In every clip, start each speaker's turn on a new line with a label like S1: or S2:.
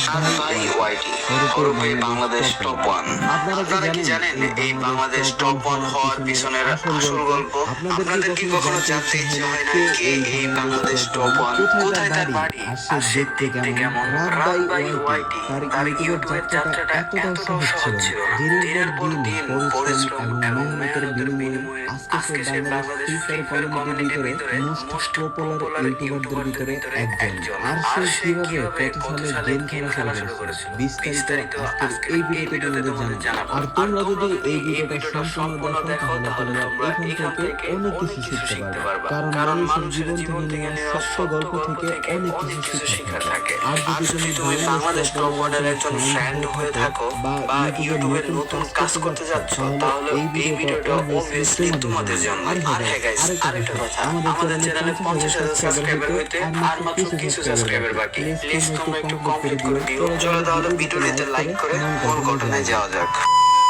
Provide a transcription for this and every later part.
S1: সাত ভাই ওয়াইটি ওরফে বাংলাদেশ টপ ওয়ান। আপনারা কি জানেন এই বাংলাদেশ টপ ওয়ান হওয়ার পিছনের আসল গল্প? আপনাদের কি কখনো জানতে ইচ্ছে হয় না কে এই বাংলাদেশ টপ ওয়ান, কোথায় তার বাড়ি, আর সে দেখতে কেমন? রাত বাই ওয়াইটি তার ইউটিউবের যাত্রাটা এতটাও সহজ ছিল না। দিনের পর দিন পরিশ্রম এবং মেহনতের বিনিময়ে আজকে সে বাংলাদেশ ফ্রি ফায়ার কমিউনিটির ভিতরে মোস্ট পপুলার ইউটিউবারদের ভিতরে একজন। আর সে কিভাবে কত সালে গেম খেলা শুরু করেছিল বিস্তারিত আজকের এই ভিডিওতে তোমাদের জানাবো। আর তোমরা যদি এই ভিডিওটা সম্পূর্ণ দেখো তাহলে তোমরা এখান থেকে অনেক কিছু শিখতে পারবে, কারণ মানুষের জীবন থেকে নেওয়া সত্য গল্প থেকে অনেক কিছু শেখার থাকে। আর যদি তুমি বাংলাদেশ টপ ওয়ানের একজন ফ্যান হয়ে থাকো বা ইউটিউবে নতুন কাজ করতে যাচ্ছ, তাহলে এই ভিডিওটা অবভিয়াসলি তোমাদের জন্য। আর হ্যাঁ গাইস, আরেকটা কথা, আমাদের চ্যানেলে 50,000 সাবস্ক্রাইবার হইতে আর মাত্র কিছু সাবস্ক্রাইবার বাকি। প্লিজ তোমরা একটু কমপ্লিট করে দিও। চলো তাহলে ভিডিওটিতে লাইক করে মূল ঘটনায় যাওয়া যাক।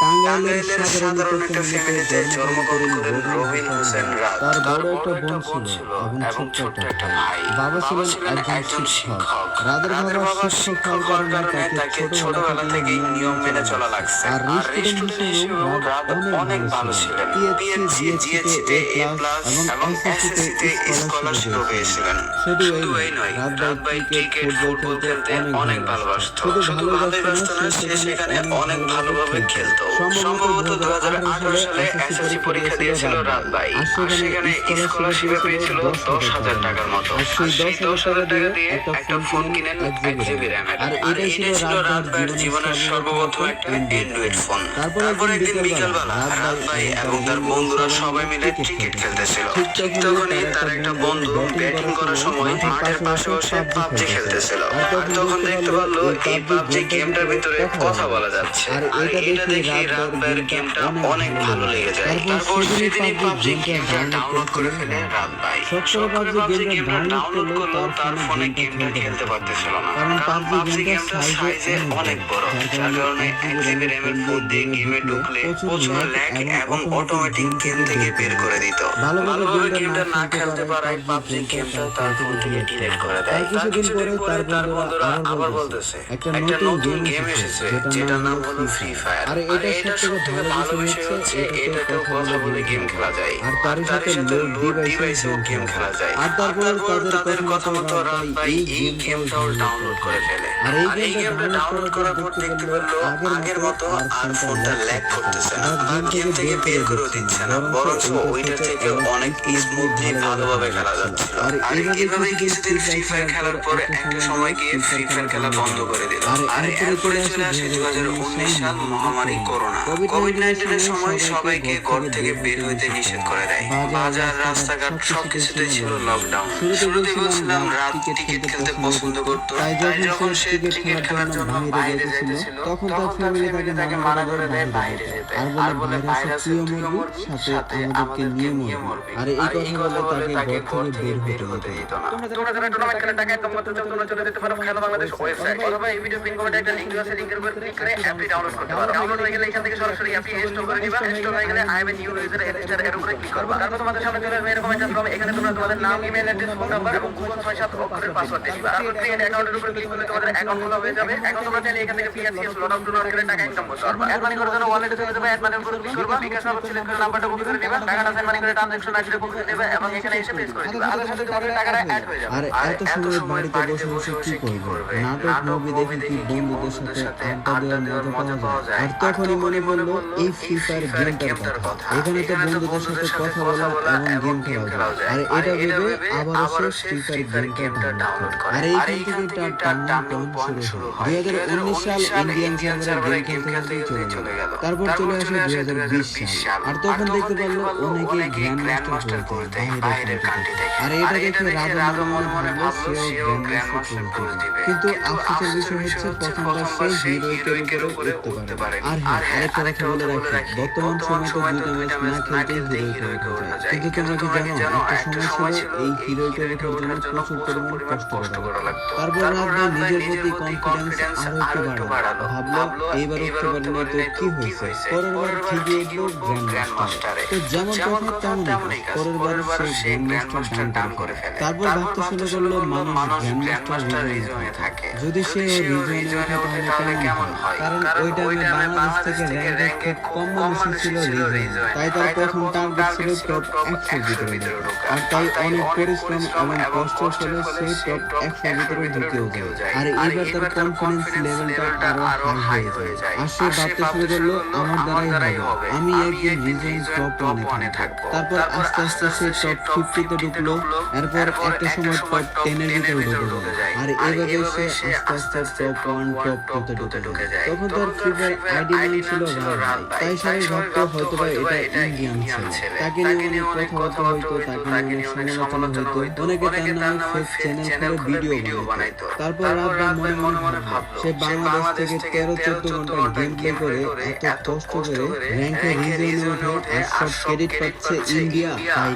S1: টাঙ্গাইলের সাধারণ একটা ফ্যামিলিতে জন্মগ্রহণ করেন রবিন হোসেন রাজ। তার বড় একটা বোন ছিল এবং ছোট্ট একটা ভাই। বাবা ছিলেন একজন শিক্ষক। রাদের বাবা শিক্ষক হওয়ার কারণে তাকে ছোটবেলা থেকেই নিয়ম মেনে চলা লাগছে। আর স্টুডেন্ট হিসেবেও রাদ অনেক ভালো ছিলেন। পিএসসি, জিএসসিতে এ প্লাস এবং এসএসসিতে স্কলারশিপও পেয়েছিলেন। শুধু এই নয়, রাত ভাই ক্রিকেট, ফুটবল খেলতে অনেক ভালোবাসতো। শুধু ভালোবাসতো না, সে সেখানে অনেক ভালোভাবে খেলতো। সম্ভবত 2018 সালে এসএসসি পরীক্ষা দিয়েছিল রাত ভাই। আর সেখানে স্কলারশিপে পেয়েছিল 10,000 টাকার মতো। আর সেই 10,000 টাকা দিয়ে একটা ফোন কিনেন 1 GB র্যামের। আর এটাই ছিল রাত ভাইয়ের জীবনের সর্বপ্রথম একটা অ্যান্ড্রয়েড ফোন। তারপর একদিন বিকেলবেলা রাত ভাই এবং তার বন্ধুরা সবাই মিলে ক্রিকেট খেলতেছিল। ঠিক তখনই তার একটা বন্ধু ব্যাটিং করার সময় মাঠের পাশে বসে পাবজি খেলতেছিল। আর তখন দেখতে পারলো এই পাবজি গেমটার ভিতরে কথা বলা যাচ্ছে। আর এটা দেখে রাত ভাইয়ের গেমটা অনেক ভালো লেগে যায়। তারপর সেদিনই পাবজি গেমটা ডাউনলোড করে ফেলে রাত ভাই। শখ করে পাবজি গেমটা ডাউনলোড করলেও তার ফোনে গেমটা খেলতে পারতেছিল না, কারণ পাবজি গেমটা সাইজে অনেক বড়। যার কারণে 1 GB র্যামের ফোন দিয়ে গেমে ঢুকলে প্রচুর ল্যাগ এবং অটোমেটিক গেম থেকে বের করে দিত। ভালোভাবে গেমটা না খেলতে পারায় পাবজি গেমটা তার ফোন থেকে ডিলিট করে দেয়। তার কিছুদিন পরে তার বন্ধুরা আবার বলতেছে একটা নতুন গেম এসেছে যেটার নাম হলো ফ্রি ফায়ার। আর এটা সবথেকে ভালো বিষয় হচ্ছে এটাতেও কথা বলে গেম খেলা যায়। আর তার সাথে লো ডিভাইসেও গেম খেলা যায়। আর তারপর তাদের কথা মতো রাত ভাই এই গেমটাও ডাউনলোড করে ফেলে। আর এই গেমটা ডাউনলোড করার পর দেখতে পেলো আগের মতো আর ফোনটা ল্যাগ করতেছে না, আর গেম থেকে বের করে দিচ্ছে না, বরঞ্চ ওইটা থেকে অনেক স্মুথলি ভালোভাবে খেলা যাচ্ছিল। আর এইভাবে কিছুদিন ফ্রি ফায়ার খেলার পরে একটা সময় গিয়ে ফ্রি ফায়ার খেলা বন্ধ করে দিল। আর এরপরে চলে আসে 2019 সাল, মহামারী করোনা। কোভিড-19 এর সময় সবাইকে ঘর থেকে বের হইতে নিষেধ করে দেয়। বাজার, রাস্তাঘাট সবকিছুতে ছিল লকডাউন। শুরুতে বলছিলাম রাত ক্রিকেট খেলতে পছন্দ করতো, তাই যখন সে ক্রিকেট খেলার জন্য বাইরে যাইতেছিল তখন তার ফ্যামিলি তাকে মানা করে দেয় বাইরে যেতে। আর বলে বাইরে আছে তুইও মরবি, সাথে আমাদেরকে নিয়ে মরবি। আর এই কথা বলে তাকে ঘর থেকে বের হতে দিত না। তোমরা যারা টুর্নামেন্ট খেলে টাকা ইনকাম করতে চাও তোমরা চলে যেতে পারো খেলা বাংলাদেশ ওয়েবসাইট, অথবা এই ভিডিও পিন কমেন্টে একটা লিংক আছে, লিংকের উপর ক্লিক করে অ্যাপটি ডাউনলোড করতে পারো। ডাউনলোড হয়ে গেলে এখান থেকে সরাসরি অ্যাপটি ইনস্টল করে নিবা। ইনস্টল হয়ে গেলে I M a new user register এর উপরে ক্লিক করবা। তারপর তোমাদের সামনে চলে আসবে এরকম একটা ফর্ম। এখানে তোমরা তোমাদের নাম, ইমেল অ্যাড্রেস, ফোন নাম্বার এবং 6-7 অক্ষরের পাসওয়ার্ড দিবা। তারপর ক্রিয়েট অ্যাকাউন্টের উপর ক্লিক করলে তোমাদের অ্যাকাউন্ট খোলা হয়ে যাবে। এখন তোমরা চাইলে এখান থেকে পিএসসিএস লোড করে টাকা ইনকাম করতে পারবা। অ্যাড মানি করার জন্য ওয়ালেটে চলে যাবে, অ্যাড মানির উপর ক্লিক করবা, বিকাশ নাম্বার সিলেক্ট করে নাম্বারটা কপি করে দিবা, টাকাটা সেন্ড মানি করে ট্রানজাকশন আইডি কপি দিবা এবং এখানে এসে পেজ করে দিবা। সাথে সাথে তোমাদের টাকাটা অ্যাড হয়ে যাবে। আর এত সময় বাড়িতে বসে বসে কি করবে? নাটক, মুভি দেখে কি বন্ধুদের সাথে আড্ডা দেওয়ার মজা পাওয়া যায়। আর তখনই মনে পড়লো এই ফ্রি ফায়ার গেমটার কথা। এখানে তো বন্ধুদের সাথে কথা বলা এবং গেম খেলা যায়। আর এটা ভেবে আবার সে ফ্রি ফায়ার গেমটা ডাউনলোড করে। আর এইখান থেকে তার টার্নিং পয়েন্ট শুরু হয়। 2019 সাল ইন্ডিয়ান সার্ভারে গেম খেলতে চলে গেল। তারপর চলে আসে 2020 সাল। আর তখন দেখতে পারলো অনেকে গ্র্যান্ড মাস্টার করতে বাইরের কান্ট্রি থেকে। আর এটা দেখে রাজা মনে ভাবলো সেও গ্র্যান্ড মাস্টার করে দিবে। কিন্তু আফসোসের বিষয় হচ্ছে প্রথমবার সে হিরোইকের উপরে উঠতে পারে। আর
S2: আরেকটা কথা বলে রাখি, বর্তমান সময়ে তো দুইটা ম্যাচ না খেলতেই হিরো হয়ে ওঠা যায়। কিন্তু তোমরা কি জানো, একটা সময় ছিল এই হিরো হয়ে ওঠার জন্য প্রচুর পরিমাণ কষ্ট করা লাগতো। তারপর রাত নিজের প্রতি কনফিডেন্স আরো একটু বাড়ালো, ভাবলো এইবার উঠতে পারলে তো কি হয়েছে, পরের বার ঠিকই উঠবো গ্র্যান্ড মাস্টারে। তো যেমন কথা তেমনই কাজ, পরের বার সে গ্র্যান্ড মাস্টার ডান করে ফেলে। তারপর ভাবতে শুরু করলো মানুষ গ্র্যান্ড মাস্টার রিজনে থাকে, যদি সে রিজনে ওঠে তাহলে কেমন হয়। কারণ ওই টাইমে বাংলাদেশ থেকে র্যাঙ্কে খুব কম মানুষ ছিল রিজনে, তাই তার প্রথম টার্গেট ছিল টপ 100 ভিতরে ঢোকা। আর তাই অনেক পরিশ্রম এবং কষ্টের ফলে সে টপ 100 ভিতরে ঢুকেও যায়। আর এইবার তার কনফিডেন্স লেভেলটা আরো হাই হয়ে যায়। আর সে ভাবতে শুরু করলো আমার দ্বারাই হবে, আমি একদিন রিজন টপ 1-এ থাকবো। তারপর আস্তে আস্তে সে টপ 50-তে ঢুকলো, এরপর একটা সময় টপ 10-এর ভিতরে ঢুকে যায়। আর এইভাবে সে আস্তে আস্তে টপ 1 টপ 2-তে ঢুকে যায়। তখন তার ফ্রি ফায়ার আইডি নাম ছিল রাত, তাই সবাই ভাবতো হয়তোবা এটা ইন্ডিয়ান ছেলে, তাকে নিয়ে অনেক কথাবার্তা হইতো, তাকে নিয়ে সমালোচনা হইতো, অনেকে তার নামে ফেক চ্যানেল খুলে ভিডিও বানাইতো। তারপর রাত মনে মনে ভাবলো সে বাংলাদেশ থেকে 13-14 ঘন্টা গেম প্লে করে এত কষ্ট করে র্যাঙ্কে রিজনে ওঠে, আর সব ক্রেডিট পাচ্ছে ইন্ডিয়া,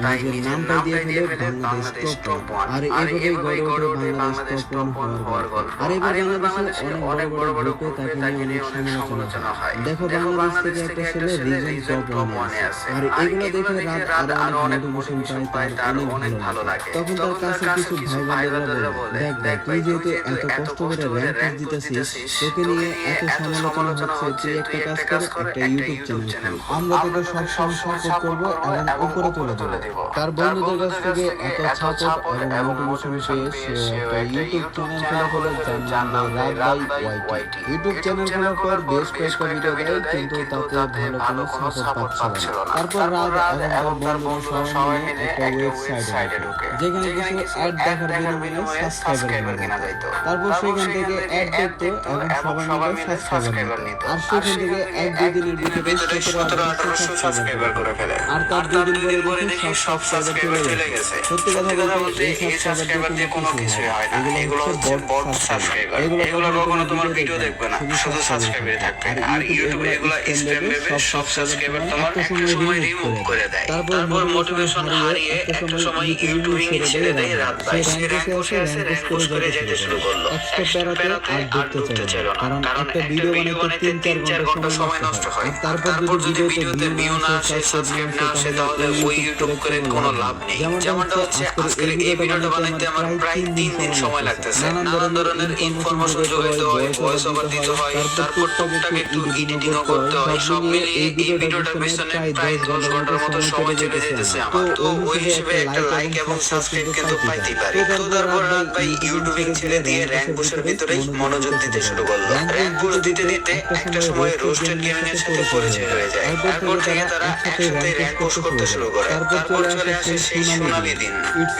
S2: তাই নিজের নামটা দিয়ে ফেলে বাংলাদেশ টপ 1। আর এইভাবেই গড়ে ওঠে বাংলাদেশ টপ 1 হওয়ার গল্প। আর এবার বাংলাদেশে অনেক বড় গ্রুপে তাকে নিয়ে অনেক সমালোচনা হয়। দেখো বাংলাদেশ থেকে একটা ছেলে রিজন টপ 1-এ আছে, আর এগুলো দেখে রাত আরো অনেক মোটিভেশন পায়, তার অনেক ভালো লাগে। তখন তার কাছে কিছু ভাই বোনেরা বলে, দেখ তুই যেহেতু এত কষ্ট করে র্যাঙ্ক দিতেছিস, তোকে নিয়ে এত সমালোচনা হচ্ছে, তুই একটা কাজ কর, একটা ইউটিউব চ্যানেল খোল, আমরা তোকে সবসময় সাপোর্ট করবো এবং উপরে তুলে দেব। তার বন্ধুদের কাছ থেকে এত সাপোর্ট এবং মোটিভেশন পেয়ে সে একটা ইউটিউব চ্যানেল খোলে, যার নাম রাত বাই ওয়াইটি। ইউটিউব চ্যানেল খোলার পর বেশ কয়েকটা ভিডিও দেয়, কিন্তু তাতে ভালো কোনো সাপোর্ট পাচ্ছিল না। তারপর রাত এবং তার বন্ধুরা সবাই মিলে একটা ওয়েবসাইটে ঢোকে, যেখানে কিছু অ্যাড দেখার বিনিময়ে সাবস্ক্রাইবার কেনা যাইতো। তারপর সেখান থেকে অ্যাড দেখতো এবং সবাই মিলে সাবস্ক্রাইবার নিত। আর সেখান থেকে 1-2 দিনের ভিতরে 1700-1800 সাবস্ক্রাইবার করে ফেলে। আর তার 2 দিন পরে দেখি সব সাবস্ক্রাইবার চলে গেছে। সত্যি কথা বলতে এই সাবস্ক্রাইবার দিয়ে কোনো কিছুই হয় না, এগুলো হচ্ছে বট সাবস্ক্রাইবার। এগুলো কখনো তোমার ভিডিও দেখবে না, শুধু সাবস্ক্রাইবারই থাকবে। আর ইউটিউবে এগুলো স্প্যাম ভেবে সব সাবস্ক্রাইবার তোমার একটা সময় রিমুভ করে দেয়। তারপর মোটিভেশন হারিয়ে একটা সময় ইউটিউবিং ছেড়ে দেয় রাত ভাই। সে র্যাঙ্ক বসে আছে, র্যাঙ্ক পুশ করে যেতে শুরু করলো। এক্সট্রা প্যারাতে আর ঢুকতে চাইল না, কারণ একটা ভিডিও বানাইতে 3-4 ঘন্টা সময় নষ্ট হয়। তারপর যদি ভিডিওতে ভিউ না আসে, সাবস্ক্রাইব না আসে, তাহলে ওই ইউটিউব করে কোনো লাভ নেই। যেমনটা হচ্ছে আজকের এই ভিডিওটা বানাইতে আমার প্রায় 3 দিন সময় লাগতেছে। নানান ধরনের ইনফরমেশন জোগাইতে হয়, ভয়েস ওভার দিতে হয়, তারপর টুকটাক একটু এডিটিংও করতে হয়। সব মিলিয়ে এই ভিডিওটার পিছনে প্রায় 10 ঘন্টার মতো সময় চলে যেতেছে আমার। তো ওই হিসেবে একটা লাইক এবং সাবস্ক্রাইব কিন্তু পাইতেই পারি। তো তারপর রাত ভাই ইউটিউবিং ছেড়ে দিয়ে র্যাঙ্ক পুশের ভিতরেই মনোযোগ দিতে শুরু করলো। র্যাঙ্ক পুশ দিতে একটা সময় রোস্টেড গেমিং এর সাথে পরিচয় হয়ে যায়। এরপর থেকে তারা একসাথে র্যাঙ্ক পুশ করতে শুরু করে। তারপর চলে আসে সেই সোনালী দিন,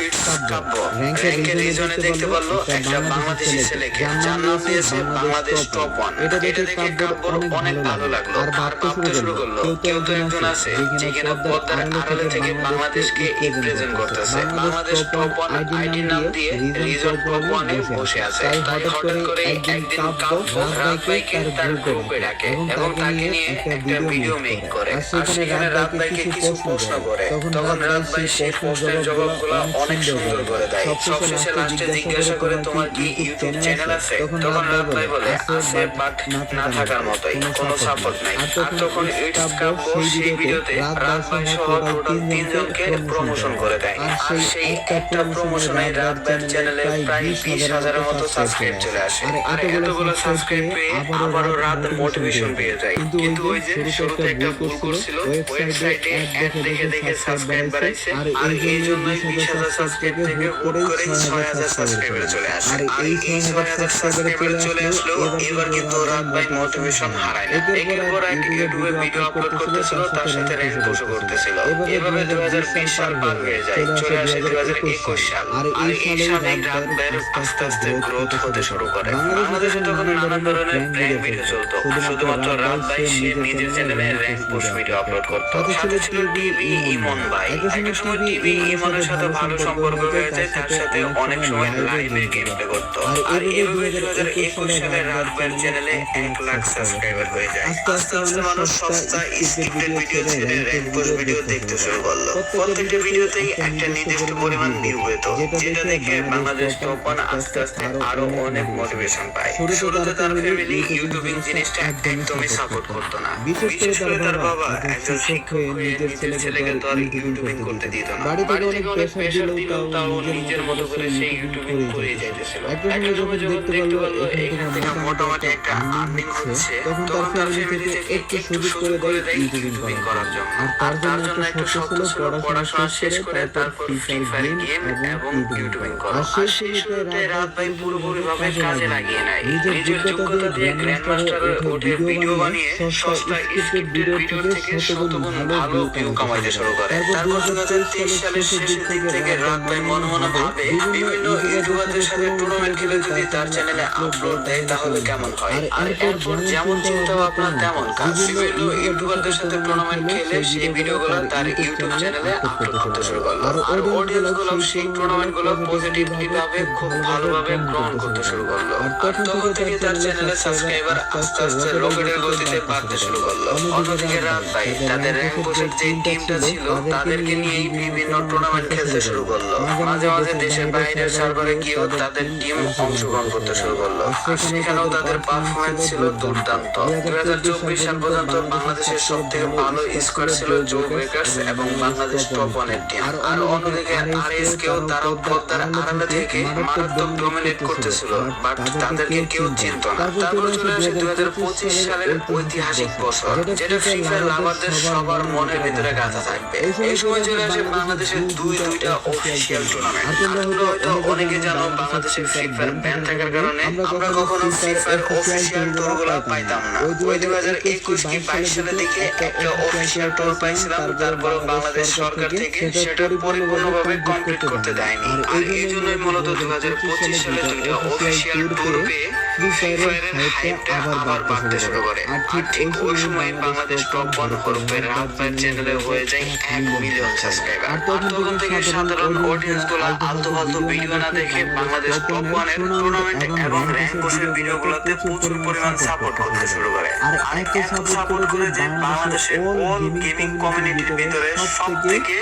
S2: ইটস কাব্য। র্যাঙ্কের রিজনে দেখতে পারলো একটা বাংলাদেশি ছেলেকে, যার নাম দিয়েছে বাংলাদেশ টপ 1। এটা দেখে কাব্যর অনেক ভালো লাগলো, আর ভাবতে শুরু করলো কেউ তো একজন আছে যে কিনা পর্দার আড়ালে থেকে বাংলাদেশকে রিপ্রেজেন্ট করতেছে। বাংলাদেশ টপ 1 আইডির নাম দিয়ে রিজন টপ 1-এ বসে আছে। তাই হঠাৎ করে একদিন কাব্য রাত ভাইকে তার গ্রুপে ডাকে এবং তাকে নিয়ে একটা ভিডিও মেক করে। আর সেখানে রাত ভাইকে কিছু প্রশ্ন করে। তখন রাত ভাই সেই প্রশ্নের জবাবগুলো অনেক সুন্দর করে দেয়। সবশেষে লাস্টে জিজ্ঞাসা করে তোমার কি ইউটিউব চ্যানেল আছে? তখন রাত ভাই বলে আছে, বাট না থাকার মতোই, কোনো সাপোর্ট নাই। আর তখন ইটস কাব্য সেই ভিডিওতে রাত ভাই সহ টোটাল 3 জনকে প্রমোশন করে দেয়। আর সেই একটা প্রমোশনে রাত ভাইয়ের চ্যানেলে প্রায় 20,000-এর মতো সাবস্ক্রাইব চলে আসে। আর এতগুলো সাবস্ক্রাইব পেয়ে আবারও রাত মোটিভেশন পেয়ে যায়। কিন্তু ওই যে শুরুতে একটা ভুল করছিল, ওয়েবসাইটে অ্যাড দেখে সাবস্ক্রাইব বাড়াইছে। আর এই জন্যই 20,000 সাবস্ক্রাইব থেকে হুট করে 6,000 সাবস্ক্রাইবার চলে আসে। আর এই 6,000 সাবস্ক্রাইবার চলে আসলো, এবার কিন্তু রাত ভাই মোটিভেশন হারায় না। একের পর এক ইউটিউবে ভিডিও আপলোড করতেছিল, তার সাথে র্যাঙ্ক পুশও করতেছিল। এভাবে 2020 সাল পার হয়ে যায়, চলে আসে 2021 সাল। আর এই সালেই রাত ভাইয়ের আস্তে আস্তে গ্রোথ হতে শুরু করে। বাংলাদেশে তখন নানান ধরনের র্যাঙ্ক ভিডিও চলতো, শুধুমাত্র রাত ভাই সে নিজের চ্যানেলে র্যাঙ্ক পুশ ভিডিও আপলোড করতো। সাথে ছিল টিভি ইমন ভাই। একটা সময় টিভি ইমনের সাথে ভালো সম্পর্ক হয়ে যায়, তার সাথে অনেক সময় লাইভে গেম প্লে করতো। আর এভাবে 2021 সালে রাত ভাইয়ের চ্যানেলে 1 লাখ সাবস্ক্রাইবার হয়ে
S1: আস্তে আস্তে মানুষ সস্তা স্ক্রিপ্টেড ভিডিও ছেড়ে র্যাঙ্ক পুশ ভিডিও দেখতে শুরু করলো। প্রত্যেকটা ভিডিওতেই একটা নির্দিষ্ট পরিমাণ ভিউ পেত, যেটা দেখে বাংলাদেশ টপ ওয়ান আস্তে আস্তে আরো অনেক মোটিভেশন পায়। শুরুতে তার ফ্যামিলি ইউটিউবিং জিনিসটা একদমই সাপোর্ট করতো না, বিশেষ করে তার বাবা একজন শিক্ষক হয়ে নিজের ছেলেকে তো আর ইউটিউবিং করতে দিত না। বাড়ি থেকে অনেক প্রেশার দিলেও তাও নিজের মতো করে সেই ইউটিউবিং করে যাইতেছিল। একটা সময় যখন দেখতে পারলো এখান থেকে মোটামুটি একটা আর্নিং হচ্ছে, তখন তার ফ্যামিলি থেকে একটু সুযোগ করে দেয় ইউটিউবিং করার জন্য। আর তার জন্য একটা শর্ত ছিল পড়াশোনা শেষ করে তারপর ফ্রি ফায়ার গেম এবং ইউটিউবিং করা। আর সেই শুরুতে রাত ভাই পুরোপুরিভাবে কাজে লাগিয়ে নেয়, নিজের যোগ্যতা দিয়ে গ্র্যান্ড মাস্টারে উঠে ভিডিও বানিয়ে সস্তা স্ক্রিপ্টেড ভিডিও থেকে শতগুণ ভালো ভিউ কামাইতে শুরু করে। তারপর 2023 সালের শেষের দিক থেকে রাত ভাই মনে মনে ভাবে বিভিন্ন ইউটিউবারদের সাথে টুর্নামেন্ট খেলে যদি তার চ্যানেলে আপলোড দেয় তাহলে কেমন হয়। আর এরপর যেমন চিন্তা ভাবনা তেমন কাজ, বিভিন্ন ইউটিউবারদের সাথে টুর্নামেন্ট খেলে সেই ভিডিওগুলো তার ইউটিউব চ্যানেলে আপলোড করতে শুরু করলো। আর অডিয়েন্স গুলো সেই টুর্নামেন্ট গুলো পজিটিভলি ভাবে খুব ভালোভাবে গ্রহণ করতে শুরু করলো। আর তখন থেকে তার চ্যানেলে সাবস্ক্রাইবার আস্তে আস্তে রকেটের গতিতে বাড়তে শুরু করলো। অন্যদিকে রাত ভাই তাদের র্যাঙ্ক পুশের যে টিমটা ছিল তাদেরকে নিয়েই বিভিন্ন টুর্নামেন্ট খেলতে শুরু করলো। মাঝে মাঝে দেশের বাইরের সার্ভারে গিয়েও তাদের টিম অংশগ্রহণ করতে শুরু করলো। আর সেখানেও তাদের পারফরমেন্স ছিল দুর্দান্ত। 2024 সাল পর্যন্ত বাংলাদেশের সব থেকে ভালো স্কোয়াড ছিল জো ব্রেকার্স এবং বাংলাদেশ টপ ওয়ানের টিম। আর অন্যদিকে আরএসকেও তারাও পদ্মার আড়ালে থেকে মারাত্মক ডমিনেট করতেছিল, বাট তাদেরকে কেউ চিনত না। তারপর চলে আসে 2025 সালের ঐতিহাসিক বছর, যেটা ফ্রি ফায়ার লাভারদের সবার মনের ভিতরে গাঁথা থাকবে। এই সময় চলে আসে বাংলাদেশের দুইটা অফিসিয়াল টুর্নামেন্ট। তোমরা হয়তো অনেকে জানো বাংলাদেশের ফ্রি ফায়ার ব্যান থাকার কারণে আমরা কখনো ফ্রি ফায়ার অফিসিয়াল টুরগুলো পাইতাম না। ওই 2021 কি 22 সালের দিকে একটা অফিসিয়াল টুর পাইছিলাম, তারপর বাংলাদেশ সরকার থেকে সেটা পরিপূর্ণভাবে কমপ্লিট করতে দেয়নি। আর এই জন্যই মূলত 2025 সালে দুইটা অফিসিয়াল টুর পেয়ে ফ্রি ফায়ারের হাইপটা আবার বাড়তে শুরু করে। আর ঠিক ওই সময় বাংলাদেশ টপ ওয়ান হরফের রাত ভাইয়ের চ্যানেলে হয়ে যায় 1 মিলিয়ন সাবস্ক্রাইবার। আর তখন থেকে সাধারণ অডিয়েন্স গুলো আলতু ফালতু ভিডিও না দেখে বাংলাদেশ টপ ওয়ানের টুর্নামেন্ট এবং র্যাঙ্ক পুশের ভিডিওগুলোতে প্রচুর পরিমাণ সাপোর্ট করতে শুরু করে। আর এত সাপোর্ট করে যে বাংলাদেশের অল গেমিং কমিউনিটির ভিতরে সবথেকে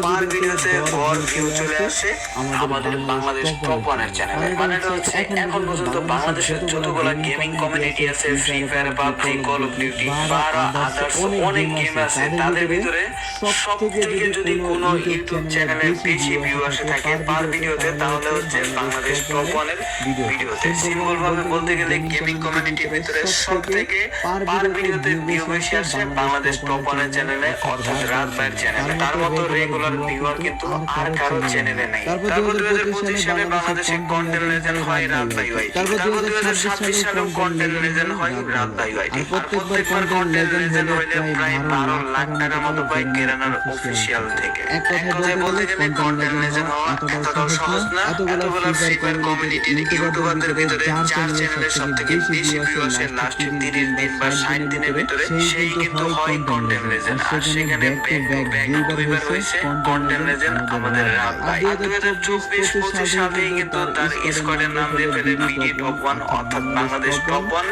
S1: পার ভিডিওতে ভর ভিউ চলে আসে আমাদের বাংলাদেশ টপ ওয়ানের চ্যানেলে। মানে হচ্ছে এখন পর্যন্ত বাংলাদেশের যতগুলো গেমিং কমিউনিটি আছে, free fire, PUBG, call of duty বা আদার্স অনেক গেম আছে, তাদের ভিতরে সবথেকে যদি কোনো ইউটিউব চ্যানেলে বেশি ভিউ আসে থাকে পার ভিডিওতে, তাহলে হচ্ছে বাংলাদেশ টপ ওয়ানের ভিডিওতে। সিম্পল ভাবে বলতে গেলে গেমিং কমিউনিটির ভিতরে সবথেকে পার ভিডিওতে ভিউ বেশি আসে বাংলাদেশ টপ ওয়ানের চ্যানেলে, অর্থাৎ রাত ভাইয়ের চ্যানেলে। তার মতো রেগুলার ভিউয়ার কিন্তু আর কারো চ্যানেলে নাই। তারপর 2025 সালে বাংলাদেশে কন্টেন্ট লেজেন্ড হয় রাত ভাই ওয়াইটি। তারপর 2026 সালে কন্টেন্ট লেজেন্ড হয় রাত ভাই ওয়াইটি। আর প্রত্যেকবার কন্টেন্ট লেজেন্ড হইলে প্রায় 12 লাখ টাকার মতো পাই কেরানার অফিসিয়াল থেকে। এক কথায় বলতে গেলে কন্টেন্ট লেজেন্ড হওয়া এতটাও সহজ না। এতগুলো ফ্রি ফায়ার কমিউনিটির ইউটিউবারদের ভিতরে যার চ্যানেলের সবথেকে বেশি ভিউ আসে লাস্ট 30 দিন বা 60 দিনের ভিতরে, সেই কিন্তু হয় কন্টেন্ট লেজেন্ড। আর সেখানে ব্যাক দুইবার হয়েছে কন্টেন্ট লেজেন্ড আমাদের রাত ভাই। 2024-25 সালেই কিন্তু তার স্কোয়াডের নাম দিয়ে ফেলে বিডি টপ ওয়ান, অর্থাৎ বাংলাদেশ টপ ওয়ান।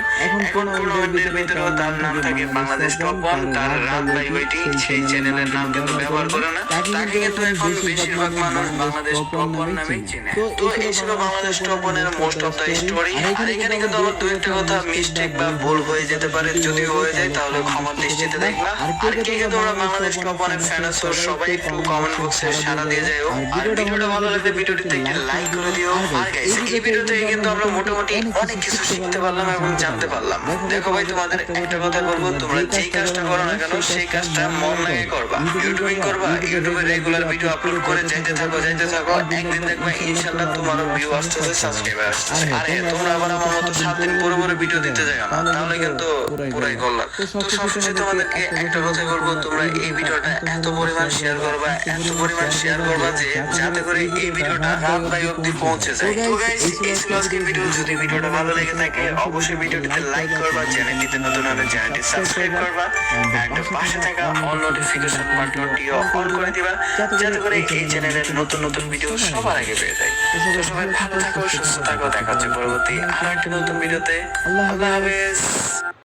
S1: এখন টুর্নামেন্টের ভিতরেও তার নাম থাকে বাংলাদেশ টপ ওয়ান। তার রাত ভাই ওয়াইটি সেই চ্যানেলের নাম কিন্তু ব্যবহার করে না, তাকে কিন্তু এখন বেশিরভাগ মানুষ বাংলাদেশ টপ ওয়ান নামেই চিনে। তো এই ছিল বাংলাদেশ টপ ওয়ানের মোস্ট অফ দ্য স্টোরি। আর এখানে কিন্তু আমার দু একটা কথা মিস্টেক বা ভুল হয়ে যেতে পারে, যদিও হয়ে যায় তাহলে ক্ষমার দৃষ্টিতে দেখবা। আর কে কে তোমরা বাংলাদেশ টপ ওয়ানের ফ্যান আছো সবাই একটু কমেন্ট বক্সে সাড়া দিয়ে যাও। আর ভিডিওটা ভালো লাগলে ভিডিওটিতে একটা লাইক করে দিও। আর গাইস এই ভিডিওতে কিন্তু আমরা মোটামুটি অনেক কিছু শিখতে পারলাম এবং জানতে পারলাম। দেখো ভাই, তোমাদের একটা কথা বলবো, তোমরা যেই কাজটা করো না কেন সেই কাজটা মন লাগে করবা। ইউটিউবিং করবা, ইউটিউবে রেগুলার ভিডিও আপলোড করে যাইতে থাকো। একদিন দেখবা ইনশাআল্লাহ তোমারও ভিউ আসতেছে, সাবস্ক্রাইবার আসতেছে। আর তোমরা আবার আমার মতো 7 দিন পরে ভিডিও দিতে যাও না, তাহলে কিন্তু পুরাই গল্লা। তো সবশেষে তোমাদেরকে একটা কথা বলবো, তোমরা এই ভিডিওটা এত পরিমাণ শেয়ার করবা যে যাতে করে এই ভিডিওটা রাত ভাই অবধি পৌঁছে যায়। তো গাইস, এই ছিল আজকের ভিডিও। যদি ভিডিওটা ভালো লেগে থাকে অবশ্যই ভিডিওটিতে লাইক করবা, চ্যানেলটিতে নতুন হলে চ্যানেলটি সাবস্ক্রাইব করবা, এন্ড পাশে থাকা অল নোটিফিকেশন বাটনটিও অন করে দিবা, যাতে করে এই চ্যানেলের নতুন ভিডিও সবার আগে পেয়ে যায়। তো সবাই ভালো থাকো, সুস্থ থাকো, দেখা হচ্ছে পরবর্তী আরেকটি নতুন ভিডিওতে। আল্লাহ হাফেজ।